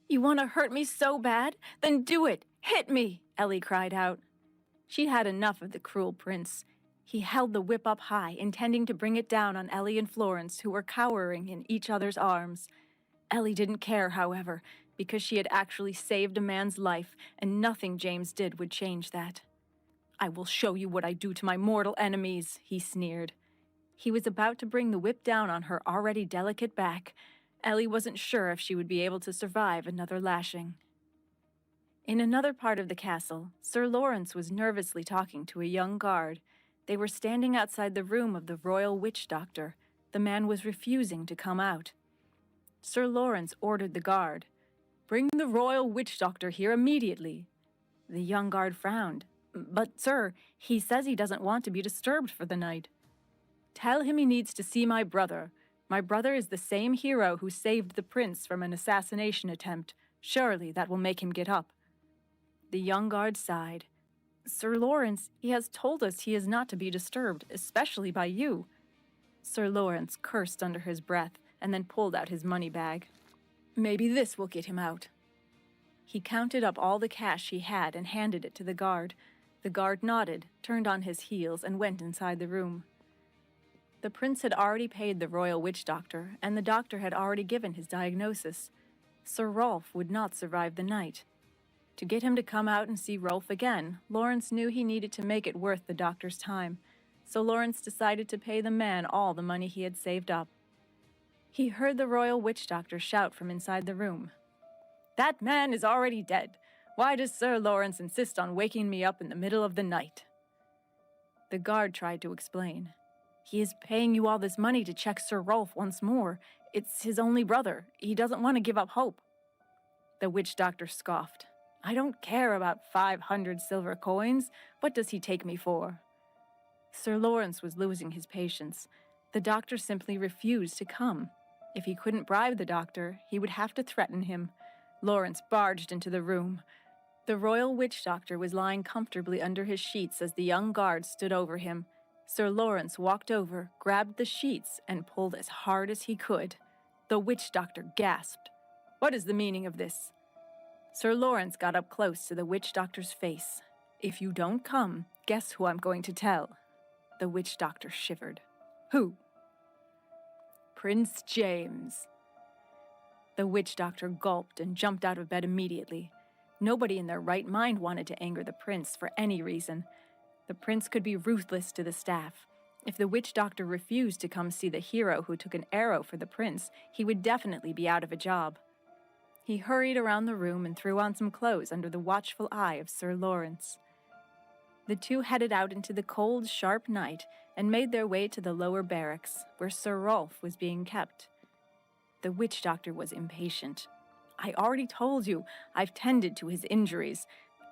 You want to hurt me so bad? Then do it! Hit me! Ellie cried out. She'd had enough of the cruel prince. He held the whip up high, intending to bring it down on Ellie and Florence, who were cowering in each other's arms. Ellie didn't care, however, because she had actually saved a man's life, and nothing James did would change that. I will show you what I do to my mortal enemies, he sneered. He was about to bring the whip down on her already delicate back. Ellie wasn't sure if she would be able to survive another lashing. In another part of the castle, Sir Lawrence was nervously talking to a young guard. They were standing outside the room of the royal witch doctor. The man was refusing to come out. Sir Lawrence ordered the guard, "Bring the royal witch doctor here immediately." The young guard frowned. "But, sir, he says he doesn't want to be disturbed for the night." "Tell him he needs to see my brother. My brother is the same hero who saved the prince from an assassination attempt. Surely that will make him get up." The young guard sighed. "Sir Lawrence, he has told us he is not to be disturbed, especially by you." Sir Lawrence cursed under his breath and then pulled out his money bag. "Maybe this will get him out." He counted up all the cash he had and handed it to the guard. The guard nodded, turned on his heels, and went inside the room. The prince had already paid the royal witch doctor, and the doctor had already given his diagnosis. Sir Rolf would not survive the night. To get him to come out and see Rolf again, Lawrence knew he needed to make it worth the doctor's time, so Lawrence decided to pay the man all the money he had saved up. He heard the royal witch doctor shout from inside the room, "That man is already dead. Why does Sir Lawrence insist on waking me up in the middle of the night?" The guard tried to explain. "He is paying you all this money to check Sir Rolf once more. It's his only brother. He doesn't want to give up hope." The witch doctor scoffed. "I don't care about 500 silver coins. What does he take me for?" Sir Lawrence was losing his patience. The doctor simply refused to come. If he couldn't bribe the doctor, he would have to threaten him. Lawrence barged into the room. The royal witch doctor was lying comfortably under his sheets as the young guard stood over him. Sir Lawrence walked over, grabbed the sheets, and pulled as hard as he could. The witch doctor gasped. "What is the meaning of this?" Sir Lawrence got up close to the witch doctor's face. "If you don't come, guess who I'm going to tell." The witch doctor shivered. "Who?" "Prince James." The witch doctor gulped and jumped out of bed immediately. Nobody in their right mind wanted to anger the prince for any reason. The prince could be ruthless to the staff. If the witch doctor refused to come see the hero who took an arrow for the prince, he would definitely be out of a job. He hurried around the room and threw on some clothes under the watchful eye of Sir Lawrence. The two headed out into the cold, sharp night and made their way to the lower barracks, where Sir Rolf was being kept. The witch doctor was impatient. "I already told you, I've tended to his injuries.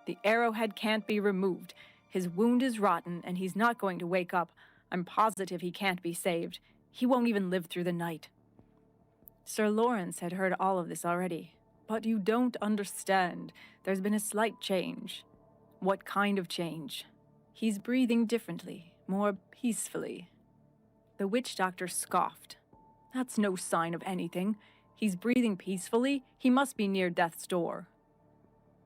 The arrowhead can't be removed. His wound is rotten, and he's not going to wake up. I'm positive he can't be saved. He won't even live through the night." Sir Lawrence had heard all of this already. "But you don't understand. There's been a slight change." "What kind of change?" "He's breathing differently, more peacefully." The witch doctor scoffed. "That's no sign of anything. He's breathing peacefully. He must be near death's door."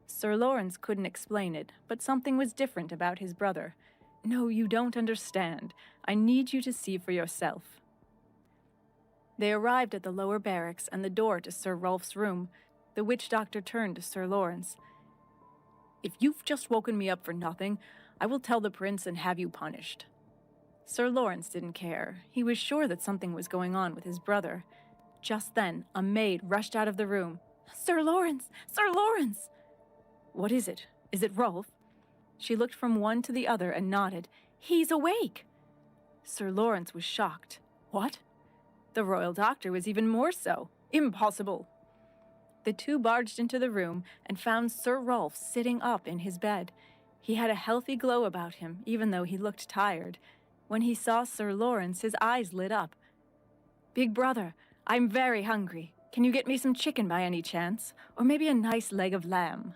Sir Lawrence couldn't explain it, but something was different about his brother. "No, you don't understand. I need you to see for yourself." They arrived at the lower barracks and the door to Sir Rolf's room. The witch doctor turned to Sir Lawrence. "If you've just woken me up for nothing, I will tell the prince and have you punished." Sir Lawrence didn't care. He was sure that something was going on with his brother. Just then, a maid rushed out of the room. "Sir Lawrence! Sir Lawrence!" "What is it? Is it Rolf?" She looked from one to the other and nodded. "He's awake!" Sir Lawrence was shocked. "What?" The royal doctor was even more so. "Impossible!" The two barged into the room and found Sir Rolf sitting up in his bed. He had a healthy glow about him, even though he looked tired. When he saw Sir Lawrence, his eyes lit up. "Big brother, I'm very hungry. Can you get me some chicken by any chance? Or maybe a nice leg of lamb?"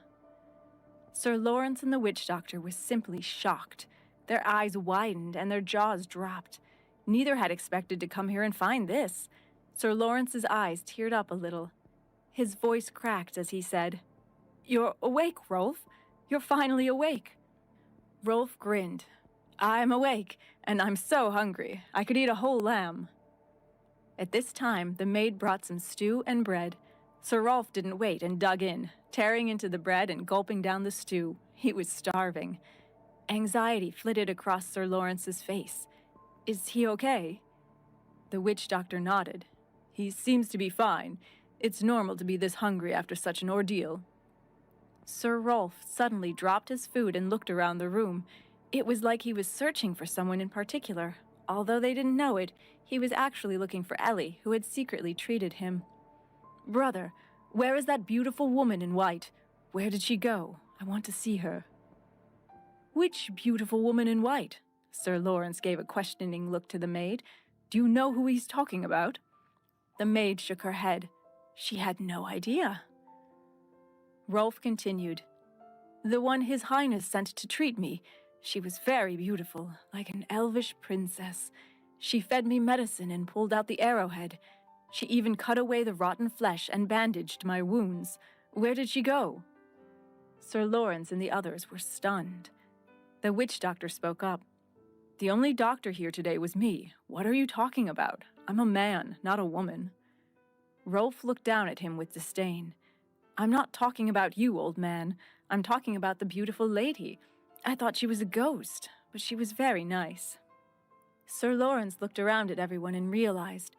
Sir Lawrence and the witch doctor were simply shocked. Their eyes widened and their jaws dropped. Neither had expected to come here and find this. Sir Lawrence's eyes teared up a little. His voice cracked as he said, "You're awake, Rolf. You're finally awake." Rolf grinned. "I'm awake, and I'm so hungry. I could eat a whole lamb." At this time, the maid brought some stew and bread. Sir Rolf didn't wait and dug in, tearing into the bread and gulping down the stew. He was starving. Anxiety flitted across Sir Lawrence's face. "Is he okay?" The witch doctor nodded. "He seems to be fine. It's normal to be this hungry after such an ordeal." Sir Rolf suddenly dropped his food and looked around the room. It was like he was searching for someone in particular. Although they didn't know it, he was actually looking for Ellie, who had secretly treated him. "Brother, where is that beautiful woman in white? Where did she go? I want to see her." "Which beautiful woman in white?" Sir Lawrence gave a questioning look to the maid. "Do you know who he's talking about?" The maid shook her head. She had no idea. Rolf continued. "The one His Highness sent to treat me. She was very beautiful, like an elvish princess. She fed me medicine and pulled out the arrowhead. She even cut away the rotten flesh and bandaged my wounds. Where did she go?" Sir Lawrence and the others were stunned. The witch doctor spoke up. "The only doctor here today was me. What are you talking about? I'm a man, not a woman." Rolf looked down at him with disdain. "I'm not talking about you, old man. I'm talking about the beautiful lady. I thought she was a ghost, but she was very nice." Sir Lawrence looked around at everyone and realized,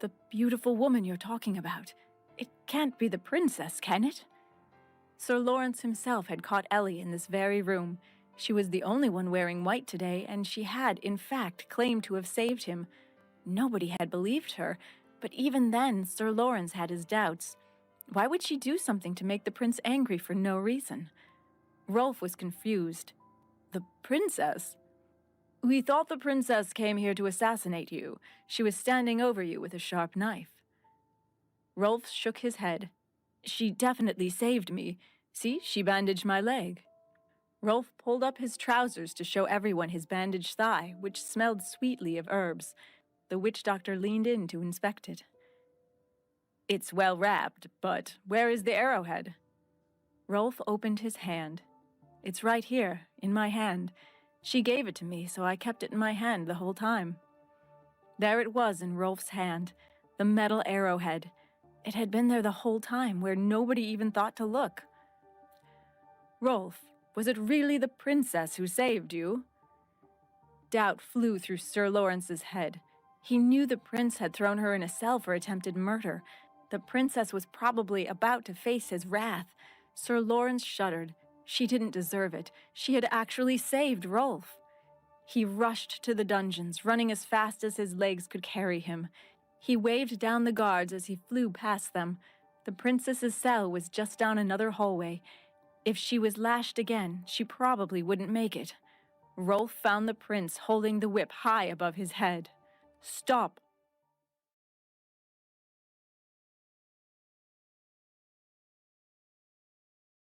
"The beautiful woman you're talking about. It can't be the princess, can it?" Sir Lawrence himself had caught Ellie in this very room. She was the only one wearing white today, and she had, in fact, claimed to have saved him. Nobody had believed her, but even then, Sir Lawrence had his doubts. Why would she do something to make the prince angry for no reason? Rolf was confused. "The princess? We thought the princess came here to assassinate you. She was standing over you with a sharp knife." Rolf shook his head. "She definitely saved me. See, she bandaged my leg." Rolf pulled up his trousers to show everyone his bandaged thigh, which smelled sweetly of herbs. The witch doctor leaned in to inspect it. "It's well wrapped, but where is the arrowhead?" Rolf opened his hand. "It's right here, in my hand. She gave it to me, so I kept it in my hand the whole time." There it was in Rolf's hand, the metal arrowhead. It had been there the whole time, where nobody even thought to look. "Rolf, was it really the princess who saved you?" Doubt flew through Sir Lawrence's head. He knew the prince had thrown her in a cell for attempted murder. The princess was probably about to face his wrath. Sir Lawrence shuddered. She didn't deserve it. She had actually saved Rolf. He rushed to the dungeons, running as fast as his legs could carry him. He waved down the guards as he flew past them. The princess's cell was just down another hallway. If she was lashed again, she probably wouldn't make it. Rolf found the prince holding the whip high above his head. "Stop,